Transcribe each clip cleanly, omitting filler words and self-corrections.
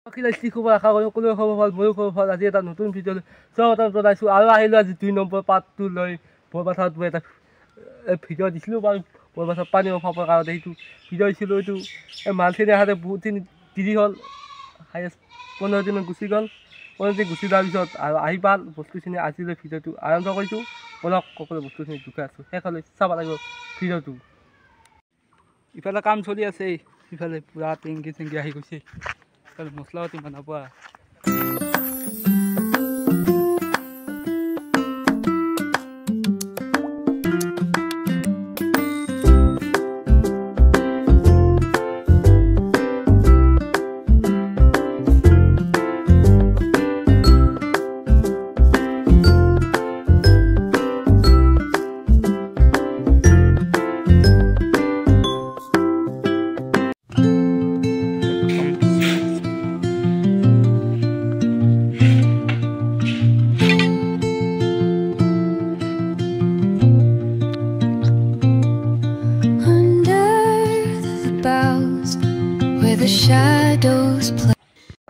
খবৰ আশা কৰোঁ সকলোৱে খবৰ ভাল, ময়ো খবৰ ভাল। আজি এটা নতুন ভিডিঅ' স্বাগতম জনাইছোঁ আৰু আহিলোঁ আজি 2 নম্বৰ পাৰ্টটো লৈ। বৰপথাৰত মই এটা ভিডিঅ' দিছিলোঁ বাৰু, বৰপথাৰত পানী অভাৱৰ কাৰণে সেইটো ভিডিঅ' দিছিলোঁ। এইটো এই মালখিনি আহোঁতে বহুতখিনি দেৰি হ'ল, হায়েষ্ট 15 দিনমান গুচি গ'ল। 15 দিন গুচি যোৱাৰ পিছত আৰু আহি পাল বস্তুখিনি আজিলৈ ভিডিঅ'টো আৰম্ভ কৰিছোঁ। বলক সকলো বস্তুখিনি জোখাই আছোঁ, শেষলৈ চাব লাগিব ভিডিঅ'টো। ইফালে কাম চলি আছে, ইফালে পূৰা টেংকি চেংকি আহি গৈছে, মছলা পাতি বনাব।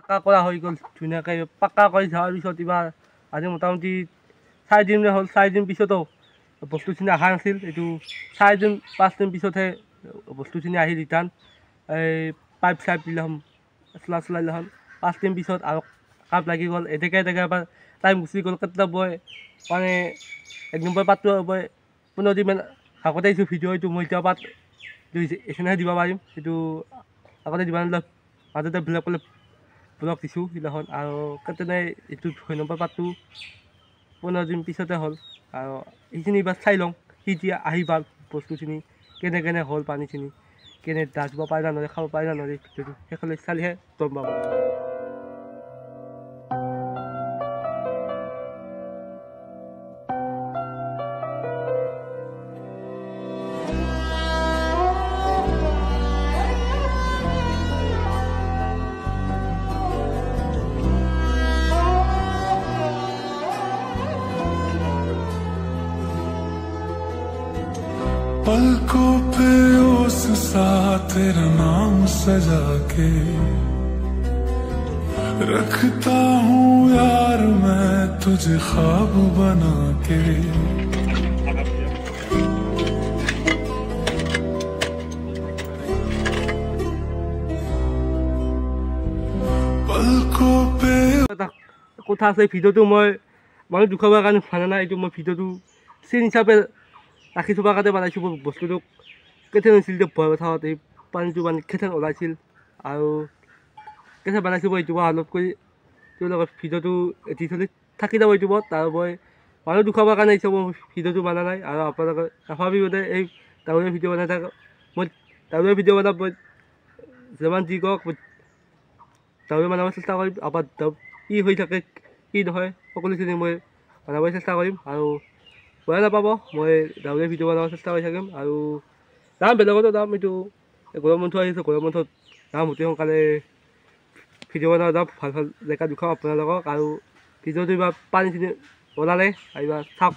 পাক্কা কৰা হৈ গ'ল ধুনীয়াকৈ। পাক্কা কৰি যোৱাৰ পিছত এইবাৰ আজি মোটামুটি 4 দিন হ'ল। 4 দিন পিছতো বস্তুখিনি অহা নাছিল। এইটো 4 দিন 5 দিন পিছতহে বস্তুখিনি আহি ৰিটাৰ্ণ এই পাইপ চাইপ দিলাম, চলা দিলাম। 5 দিন পিছত আৰু কাপ লাগি গ'ল। এতেকে এবাৰ টাইম গুচি গ'ল। কেতিয়া বয় মানে 1 নম্বৰ পাতটো বয় 15 দিনমান আগতে আহিছোঁ ভিডিঅ'। এইটো মই এতিয়া পাত এইখিনিহে দিব পাৰিম, সেইটো আগতে দিব নালাগে। মাজতে ব্লগ দিছোঁ সিদিনাখন। আৰু কেতিয়াই এইটো 2 নম্বৰ পাতটো 15 দিন পিছতে হ'ল। আৰু এইখিনি এইবাৰ চাই লওঁ এতিয়া আহি পাল বস্তুখিনি কেনে হ'ল, পানীখিনি কেনে দাজিব পাৰে না নৰে, খাব পাৰে না নৰে, ভিডিঅ'টো শেষলৈ চালিহে গম পাব। पलकों पे उस सा तेरा नाम सजा के रखता हूँ यार मैं तुझे ख्वाब बना के। पलकों पे কথা আছে, ভিডিঅ'টো মই মানুহ দুখাবৰ কাৰণে ভালে নাই। এইটো মই ভিডিঅ'টো চিন হিচাপে ৰাখি থকাৰ কাৰণে বনাইছোঁ। বস্তুটোক কেথেন হৈছিল যে বৰপথাৰত এই পানীটো কেথেন ওলাইছিল আৰু কেথেন বনাইছোঁ মই ইউটিউবত আপলোড কৰি তেওঁলোকৰ ভিডিঅ'টো এটি চলি থাকি যাব ইউটিউবত। আৰু মই মানুহ দুখাবৰ কাৰণে হিচাপে মই ভিডিঅ'টো বনা নাই। আৰু আপোনালোকে নাভাবিব যে এই ডাঙৰীয়া ভিডিঅ' বনাই থাকক। মই ডাঙৰীয়া ভিডিঅ' বনাম, মই যিমান যি কওক মই ডাঙৰীয়া বনাব চেষ্টা কৰিম। আমাৰ কি হৈ থাকে কি নহয় সকলোখিনি মই বনাবলৈ চেষ্টা কৰিম। আৰু বেয়া নাপাব, মই ডাঙৰীয়া ভিডিঅ' বনাব চেষ্টা কৰি থাকিম। আৰু যাম বেলেগতো যাম, এইটো গৰম বন্ধ আহিছে, গৰম বন্ধত যাম অতি সোনকালে ভিডিঅ' বনাব যাম। ভাল জেগা দেখুৱাম আপোনালোকক। আৰু ভিডিঅ'টো এইবাৰ পানীখিনি ওলালে এইবাৰ চাওক।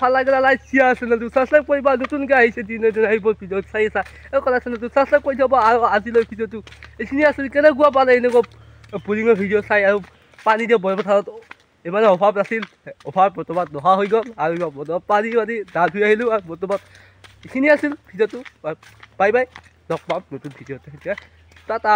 ভাল লাগিলে লাইক শ্বেয়াৰ, চেনেলটো ছাবস্ক্ৰাইব কৰিবা। নতুনকৈ আহিছে দিনে দিনে আহিব ভিডিঅ'ত চাই আছা এই কলা চেনেলটো ছাবস্ক্ৰাইব কৰি থ'ব। আৰু আজিলৈ ভিডিঅ'টো এইখিনি আছিল। কেনেকুৱা পালে এনেকুৱা বৰিঙৰ ভিডিঅ' চাই? আৰু পানী দিয়া বৰপথাৰত ইমানে অভাৱ নাছিল, অভাৱ বৰ্তমান নোহোৱা হৈ গ'ল। আৰু বৰ্তমান পানী গা ধুই আহিলোঁ। আৰু বৰ্তমান এইখিনি আছিল ভিডিঅ'টো। বাই বাই, লগ পাম নতুন ভিডিঅ'তে। টাটা।